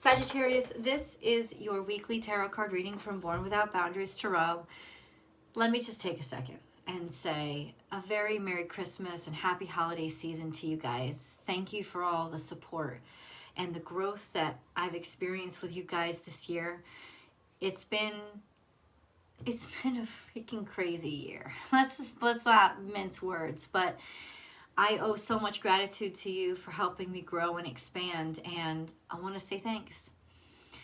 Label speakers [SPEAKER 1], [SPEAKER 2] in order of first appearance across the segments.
[SPEAKER 1] Sagittarius, this is your weekly tarot card reading from Born Without Boundaries Tarot. Let me just take a second and say a very Merry Christmas and Happy Holiday season to you guys. Thank you for all the support and the growth that I've experienced with you guys this year. It's been a freaking crazy year. Let's not mince words, but I owe so much gratitude to you for helping me grow and expand, and I want to say thanks.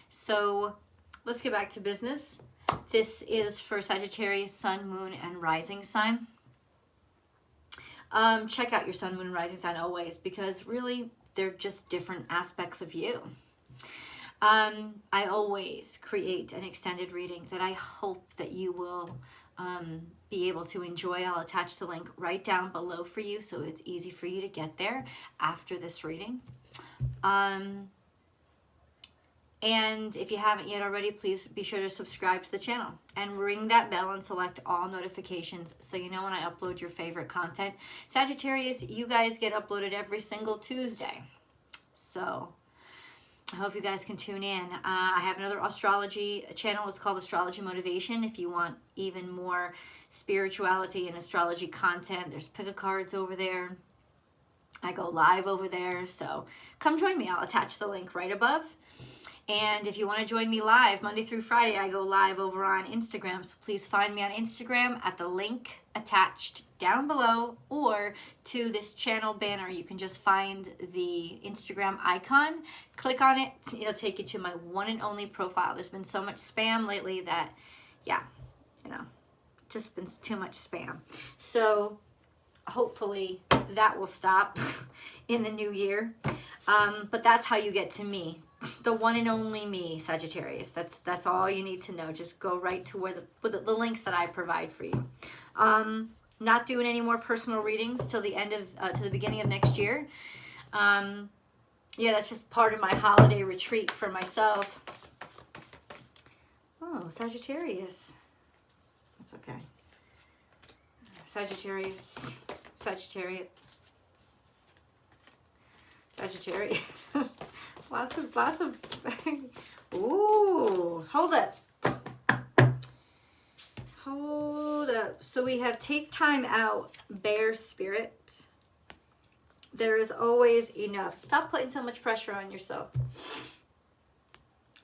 [SPEAKER 1] So let's get back to business. This is for Sagittarius, Sun, Moon, and Rising sign. Check out your Sun, Moon, and Rising sign always, because really they're just different aspects of you. I always create an extended reading that I hope that you will be able to enjoy. I'll attach the link right down below for you so it's easy for you to get there after this reading. And if you haven't yet already, please be sure to subscribe to the channel and ring that bell and select all notifications so you know when I upload your favorite content. Sagittarius, you guys get uploaded every single Tuesday. So I hope you guys can tune in. I have another astrology channel. It's called Astrology Motivation. If you want even more spirituality and astrology content, there's pick-a-cards over there. I go live over there. So come join me. I'll attach the link right above. And if you want to join me live, Monday through Friday, I go live over on Instagram. So please find me on Instagram at the link attached down below, or to this channel banner. You can just find the Instagram icon, click on it, it'll take you to my one and only profile. There's been so much spam lately that, yeah, you know, just been too much spam. So hopefully that will stop in the new year. But that's how you get to me. The one and only me, Sagittarius. That's all you need to know. Just go right to where the links that I provide for you. Not doing any more personal readings till the end of to the beginning of next year. Yeah, that's just part of my holiday retreat for myself. Oh, Sagittarius. That's okay. Sagittarius. Sagittarius. Sagittarius. Lots of, ooh, hold up. Hold up. So we have take time out, bear spirit. There is always enough. Stop putting so much pressure on yourself.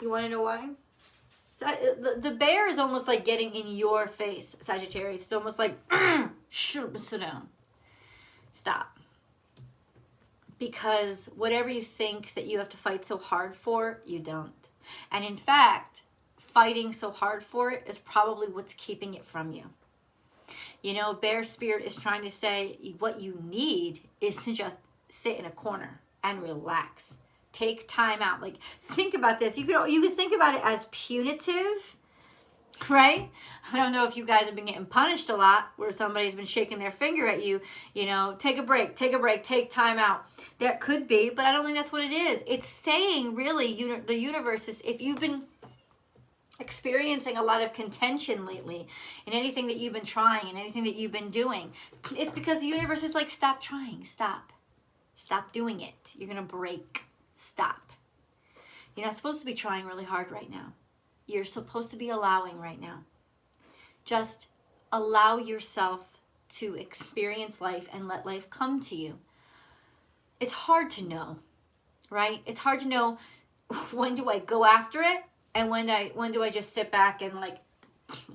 [SPEAKER 1] You want to know why? So, the bear is almost like getting in your face, Sagittarius. It's almost like, sit down. Stop. Because whatever you think that you have to fight so hard for, you don't. And in fact, fighting so hard for it is probably what's keeping it from you. You know, bear spirit is trying to say what you need is to just sit in a corner and relax. Take time out. Like, think about this. You could think about it as punitive, right? I don't know if you guys have been getting punished a lot where somebody's been shaking their finger at you, you know, take a break, take time out. That could be, but I don't think that's what it is. It's saying really, the universe is, if you've been experiencing a lot of contention lately in anything that you've been trying and anything that you've been doing, it's because the universe is like, stop trying, stop doing it. You're going to break, stop. You're not supposed to be trying really hard right now. You're supposed to be allowing right now. Just allow yourself to experience life and let life come to you. It's hard to know, right? It's hard to know when do I go after it and when do I just sit back and like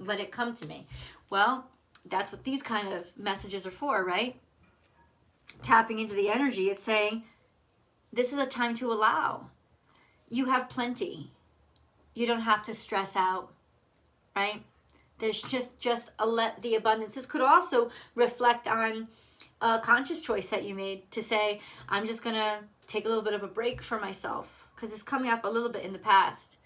[SPEAKER 1] let it come to me. Well, that's what these kind of messages are for, right? Tapping into the energy, it's saying this is a time to allow. You have plenty. You don't have to stress out, right? There's just the abundance. This could also reflect on a conscious choice that you made to say, I'm just going to take a little bit of a break for myself, because it's coming up a little bit in the past.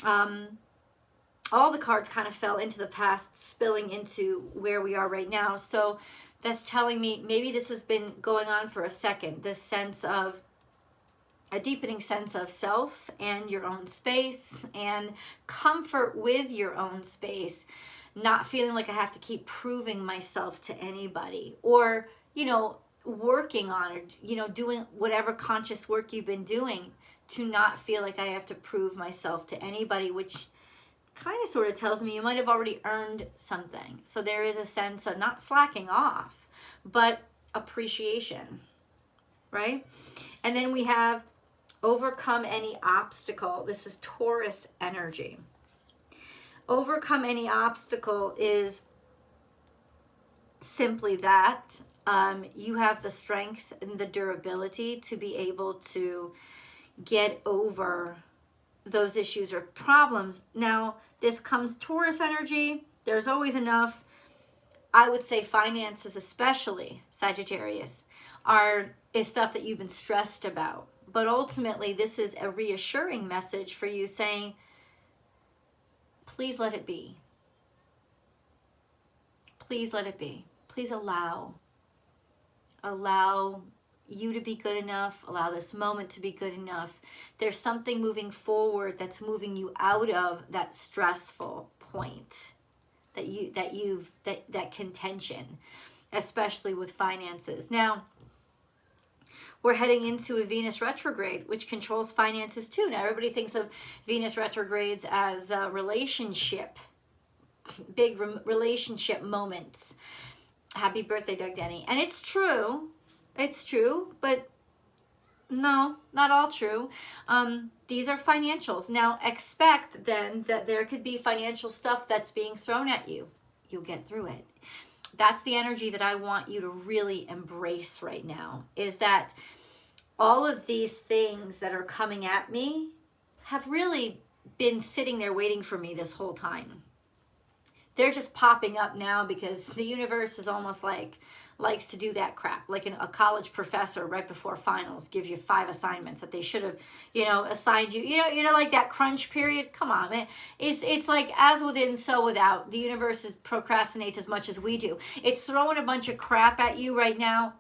[SPEAKER 1] All the cards kind of fell into the past, spilling into where we are right now. So that's telling me maybe this has been going on for a second, this sense of a deepening sense of self and your own space and comfort with your own space, not feeling like I have to keep proving myself to anybody, or, you know, working on it, you know, doing whatever conscious work you've been doing to not feel like I have to prove myself to anybody, which kind of sort of tells me you might have already earned something. So there is a sense of not slacking off, but appreciation, right? And then we have overcome any obstacle. This is Taurus energy. Overcome any obstacle is simply that. You have the strength and the durability to be able to get over those issues or problems. Now, this comes Taurus energy. There's always enough. I would say finances, especially Sagittarius, is stuff that you've been stressed about. But ultimately, this is a reassuring message for you saying, please let it be. Please let it be. Please allow you to be good enough, allow this moment to be good enough. There's something moving forward that's moving you out of that stressful point, that contention, especially with finances. Now, we're heading into a Venus retrograde, which controls finances too. Now, everybody thinks of Venus retrogrades as big relationship moments. Happy birthday, Doug Denny. And it's true, but no, not all true. These are financials. Now, expect then that there could be financial stuff that's being thrown at you. You'll get through it. That's the energy that I want you to really embrace right now, is that all of these things that are coming at me have really been sitting there waiting for me this whole time. They're just popping up now because the universe is almost likes to do that crap. Like a college professor right before finals gives you 5 assignments that they should have, assigned you. You know, like that crunch period. Come on, man. It's like as within, so without. The universe procrastinates as much as we do. It's throwing a bunch of crap at you right now.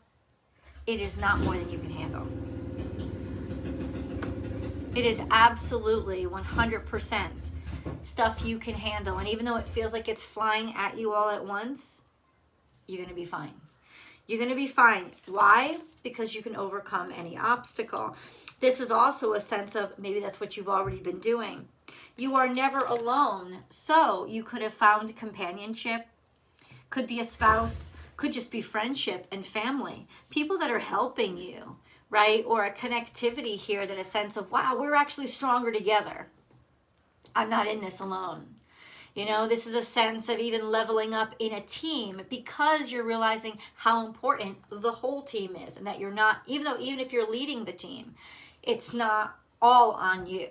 [SPEAKER 1] It is not more than you can handle. It is absolutely 100% stuff you can handle. And even though it feels like it's flying at you all at once, you're going to be fine. You're going to be fine. Why? Because you can overcome any obstacle. This is also a sense of maybe that's what you've already been doing. You are never alone. So you could have found companionship. Could be a spouse. Could just be friendship and family. People that are helping you, right? Or a connectivity here, that a sense of, wow, we're actually stronger together. I'm not in this alone. This is a sense of even leveling up in a team because you're realizing how important the whole team is, and that you're not, even if you're leading the team, it's not all on you,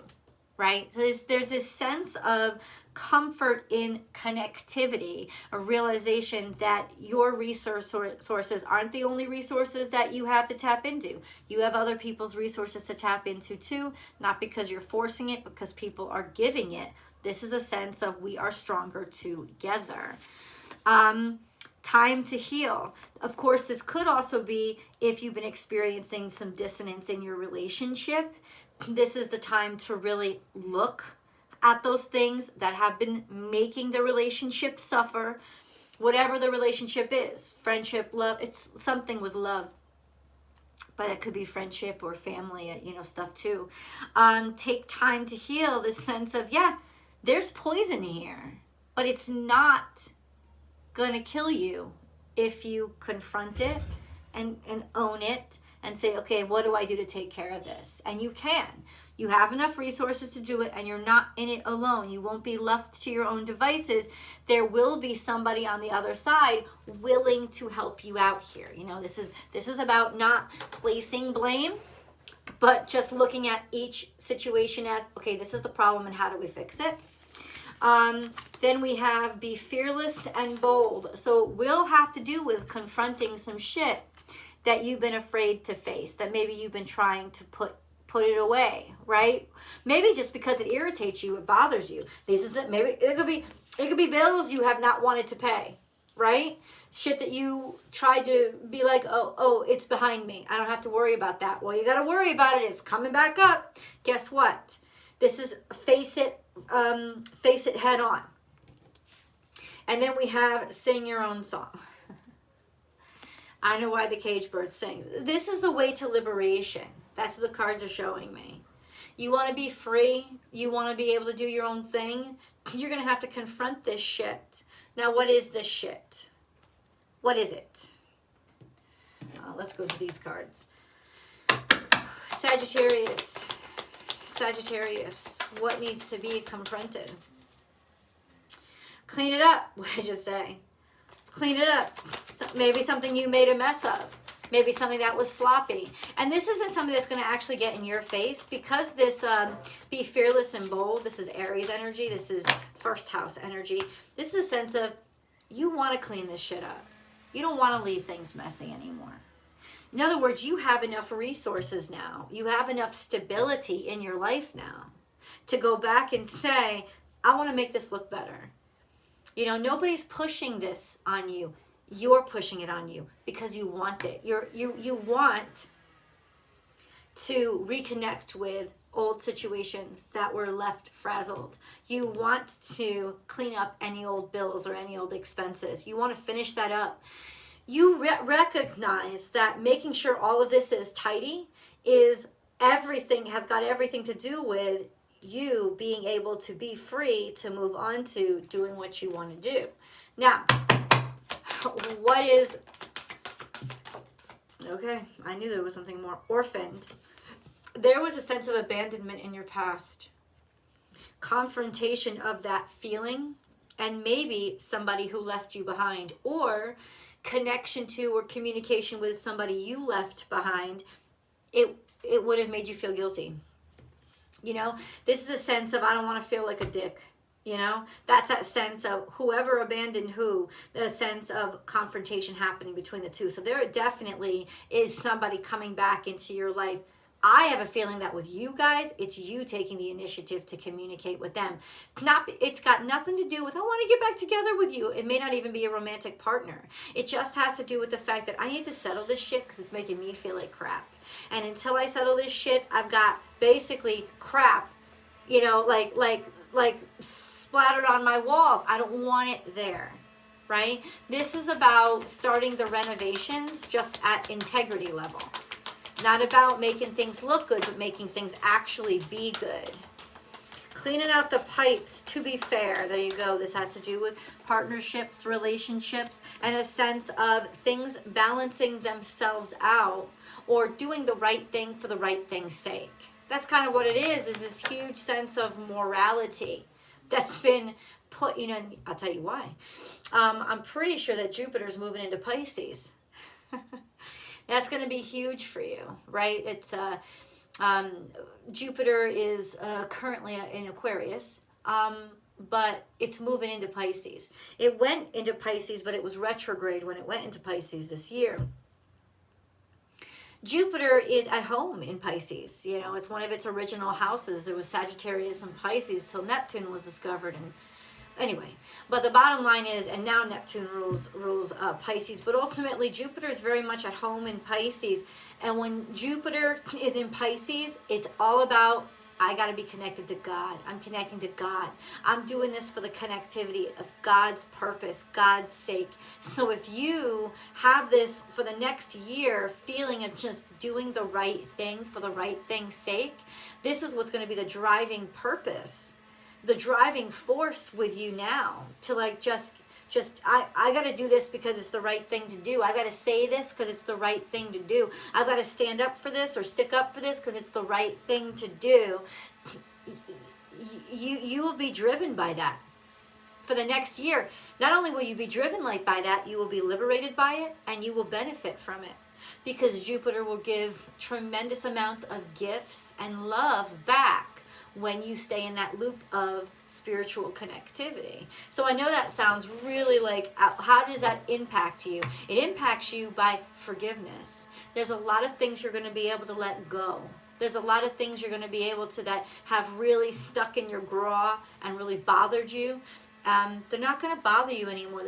[SPEAKER 1] right? So there's this sense of comfort in connectivity, a realization that your sources aren't the only resources that you have to tap into. You have other people's resources to tap into too, not because you're forcing it, because people are giving it. This is a sense of we are stronger together. Time to heal. Of course, this could also be if you've been experiencing some dissonance in your relationship. This is the time to really look at those things that have been making the relationship suffer. Whatever the relationship is, friendship, love, it's something with love. But it could be friendship or family, stuff too. Take time to heal, this sense of, there's poison here, but it's not going to kill you if you confront it and own it and say, okay, what do I do to take care of this? And you can. You have enough resources to do it, and you're not in it alone. You won't be left to your own devices. There will be somebody on the other side willing to help you out here. This is about not placing blame, but just looking at each situation as, okay, this is the problem and how do we fix it? Then we have be fearless and bold. So it will have to do with confronting some shit that you've been afraid to face, that maybe you've been trying to put it away, right? Maybe just because it irritates you, it bothers you. This is it. Maybe it could be bills you have not wanted to pay, right? Shit that you tried to be like, oh, it's behind me. I don't have to worry about that. Well, you got to worry about it. It's coming back up. Guess what? This is face it head on. And then we have sing your own song. I know why the cage bird sings. This is the way to liberation. That's what the cards are showing me. You want to be free. You want to be able to do your own thing. You're going to have to confront this shit. Now, what is this shit? What is it? Let's go to these cards. Sagittarius. Sagittarius. What needs to be confronted? Clean it up. What did I just say? Clean it up. So maybe something you made a mess of. Maybe something that was sloppy. And this isn't something that's going to actually get in your face, because this be fearless and bold. This is Aries energy. This is first house energy. This is a sense of you want to clean this shit up. You don't want to leave things messy anymore. In other words, you have enough resources now. You have enough stability in your life now to go back and say, I want to make this look better. You know, nobody's pushing this on you. You're pushing it on you because you want it. You want to reconnect with old situations that were left frazzled. You want to clean up any old bills or any old expenses. You want to finish that up. You recognize that making sure all of this is tidy is everything, has got everything to do with you being able to be free to move on to doing what you want to do. Now, what is, okay, I knew there was something more. Orphaned. There was a sense of abandonment in your past. Confrontation of that feeling, and maybe somebody who left you behind, or connection to or communication with somebody you left behind. It would have made you feel guilty. You know, this is a sense of, I don't want to feel like a dick. You know, that's that sense of whoever abandoned who, the sense of confrontation happening between the two. So there definitely is somebody coming back into your life. I have a feeling that with you guys, it's you taking the initiative to communicate with them. It's got nothing to do with, I want to get back together with you. It may not even be a romantic partner. It just has to do with the fact that I need to settle this shit because it's making me feel like crap. And until I settle this shit, I've got basically crap, you know, like splattered on my walls. I don't want it there, right? This is about starting the renovations just at integrity level. Not about making things look good, but making things actually be good. Cleaning out the pipes, to be fair. There you go. This has to do with partnerships, relationships, and a sense of things balancing themselves out, or doing the right thing for the right thing's sake. That's kind of what it is this huge sense of morality that's been put, you know, I'll tell you why. I'm pretty sure that Jupiter's moving into Pisces. That's going to be huge for you, right? It's Jupiter is currently in Aquarius, but it's moving into Pisces. It went into Pisces, but it was retrograde when it went into Pisces this year. Jupiter is at home in Pisces. You know, it's one of its original houses. There was Sagittarius and Pisces till Neptune was discovered. And anyway, but the bottom line is, and now Neptune rules Pisces, but ultimately Jupiter is very much at home in Pisces. And when Jupiter is in Pisces, it's all about, I got to be connected to God. I'm connecting to God. I'm doing this for the connectivity of God's purpose, God's sake. So if you have this for the next year feeling of just doing the right thing for the right thing's sake, this is what's going to be the driving purpose, the driving force with you now to like just I got to do this because it's the right thing to do. I got to say this because it's the right thing to do. I've got to stand up for this or stick up for this because it's the right thing to do. You will be driven by that for the next year. Not only will you be driven like by that, you will be liberated by it and you will benefit from it, because Jupiter will give tremendous amounts of gifts and love back when you stay in that loop of spiritual connectivity. So I know that sounds really like, how does that impact you? It impacts you by forgiveness. There's a lot of things you're going to be able to let go. There's a lot of things you're going to be able to that have really stuck in your graw and really bothered you. They're not going to bother you anymore.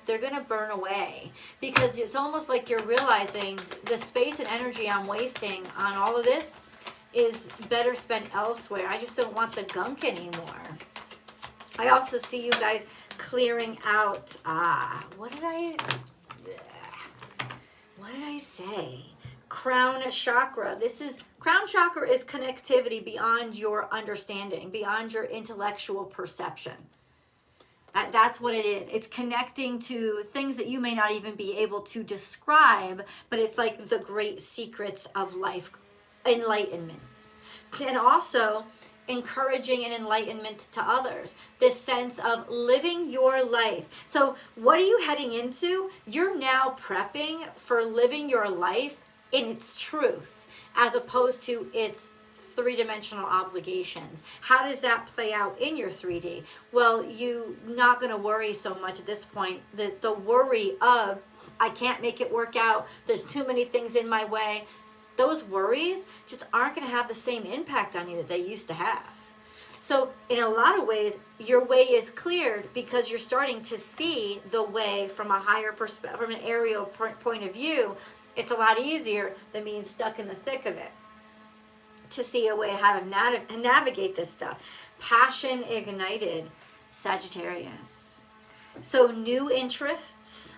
[SPEAKER 1] They're going to burn away, because it's almost like you're realizing the space and energy I'm wasting on all of this is better spent elsewhere. I just don't want the gunk anymore. I also see you guys clearing out, what did I say? crown chakra. Crown chakra is connectivity beyond your understanding, beyond your intellectual perception. That's what it is. It's connecting to things that you may not even be able to describe, but it's like the great secrets of life, enlightenment. And also encouraging an enlightenment to others. This sense of living your life. So what are you heading into? You're now prepping for living your life in its truth, as opposed to its three-dimensional obligations. How does that play out in your 3D? Well, you're not going to worry so much at this point. The worry of, I can't make it work out, there's too many things in my way, those worries just aren't going to have the same impact on you that they used to have. So in a lot of ways, your way is cleared because you're starting to see the way from a higher perspective, from an aerial point of view. It's a lot easier than being stuck in the thick of it, to see a way how to navigate this stuff. Passion ignited, Sagittarius. So new interests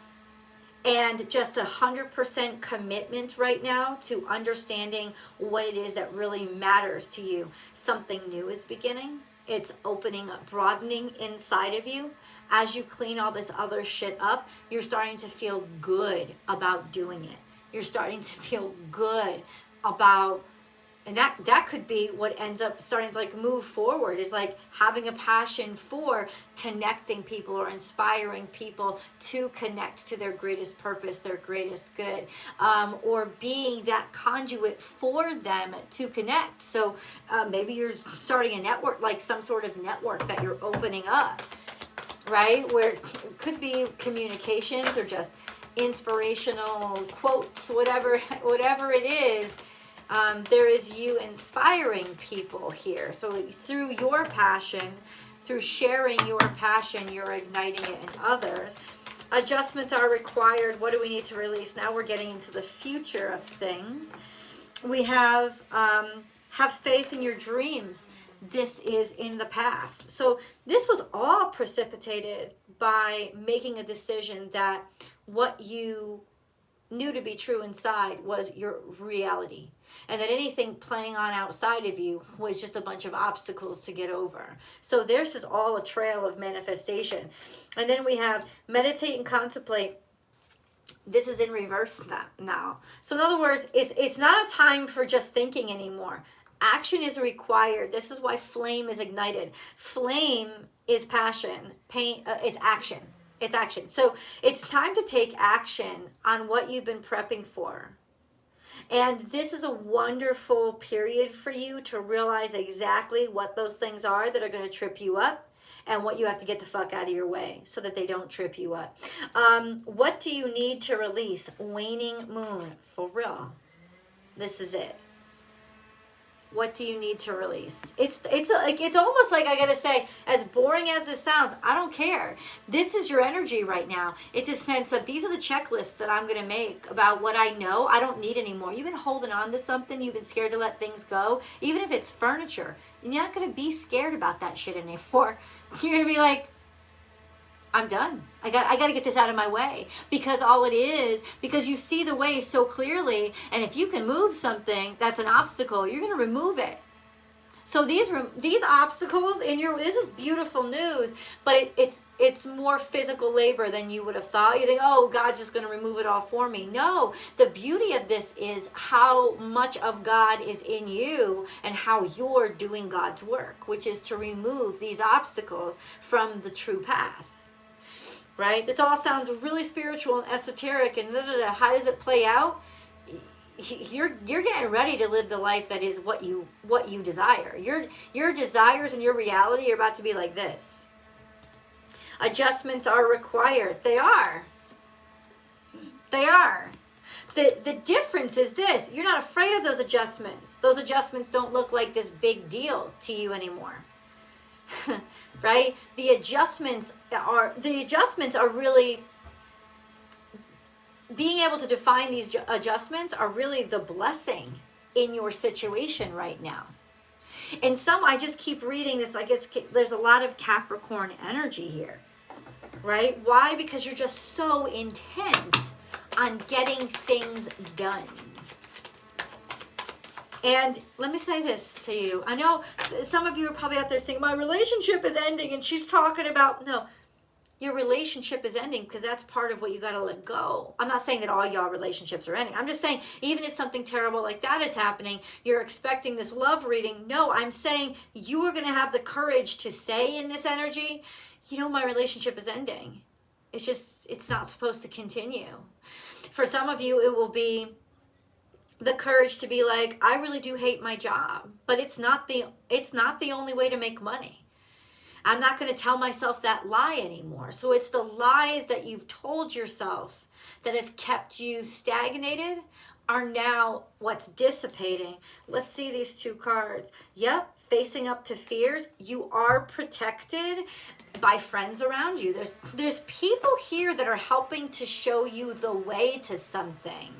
[SPEAKER 1] and just 100% commitment right now to understanding what it is that really matters to you. Something new is beginning. It's opening up, broadening inside of you. As you clean all this other shit up, you're starting to feel good about doing it. You're starting to feel good about, and that could be what ends up starting to like move forward, is like having a passion for connecting people or inspiring people to connect to their greatest purpose, their greatest good, or being that conduit for them to connect. So maybe you're starting a network, like some sort of network that you're opening up, right? Where it could be communications or just inspirational quotes, whatever it is. There is you inspiring people here. So through your passion, through sharing your passion, you're igniting it in others. Adjustments are required. What do we need to release? Now we're getting into the future of things. We have faith in your dreams. This is in the past. So this was all precipitated by making a decision that what you knew to be true inside was your reality, and that anything playing on outside of you was just a bunch of obstacles to get over. So this is all a trail of manifestation. And then we have meditate and contemplate. This is in reverse now. So in other words, it's not a time for just thinking anymore. Action is required. This is why flame is ignited. Flame is passion. It's action. It's action. So it's time to take action on what you've been prepping for. And this is a wonderful period for you to realize exactly what those things are that are going to trip you up, and what you have to get the fuck out of your way so that they don't trip you up. What do you need to release? Waning moon. For real. This is it. What do you need to release? It's almost like, I gotta say, as boring as this sounds, I don't care. This is your energy right now. It's a sense of, these are the checklists that I'm gonna make about what I know I don't need anymore. You've been holding on to something. You've been scared to let things go. Even if it's furniture, you're not gonna be scared about that shit anymore. You're gonna be like, I'm done. I got to get this out of my way, because all it is, because you see the way so clearly, and if you can move something that's an obstacle, you're going to remove it. So these obstacles in this is beautiful news, but it's more physical labor than you would have thought. You think, oh, God's just going to remove it all for me. No, the beauty of this is how much of God is in you and how you're doing God's work, which is to remove these obstacles from the true path. Right? This all sounds really spiritual and esoteric and how does it play out? You're getting ready to live the life that is what you desire. Your desires and your reality are about to be like this. Adjustments are required. They are. The difference is this: you're not afraid of those adjustments. Those adjustments don't look like this big deal to you anymore. Right? The adjustments are really, being able to define these adjustments are really the blessing in your situation right now. And I just keep reading this, like there's a lot of Capricorn energy here, right? Why? Because you're just so intent on getting things done. And let me say this to you. I know some of you are probably out there saying, my relationship is ending, and she's talking about, no, your relationship is ending because that's part of what you got to let go. I'm not saying that all y'all relationships are ending. I'm just saying, even if something terrible like that is happening, you're expecting this love reading. No, I'm saying you are going to have the courage to say in this energy, you know, my relationship is ending. It's just, it's not supposed to continue. For some of you, it will be the courage to be like, I really do hate my job, but it's not the only way to make money. I'm not going to tell myself that lie anymore. So it's the lies that you've told yourself that have kept you stagnated are now what's dissipating. Let's see these two cards. Yep, facing up to fears. You are protected by friends around you. There's people here that are helping to show you the way to something.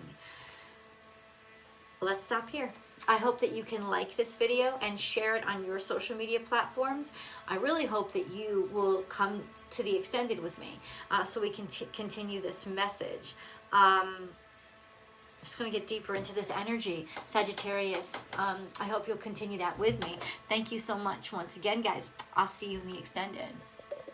[SPEAKER 1] Let's stop here. I hope that you can like this video and share it on your social media platforms. I really hope that you will come to the extended with me so we can continue this message. I'm just going to get deeper into this energy, Sagittarius. I hope you'll continue that with me. Thank you so much once again, guys. I'll see you in the extended.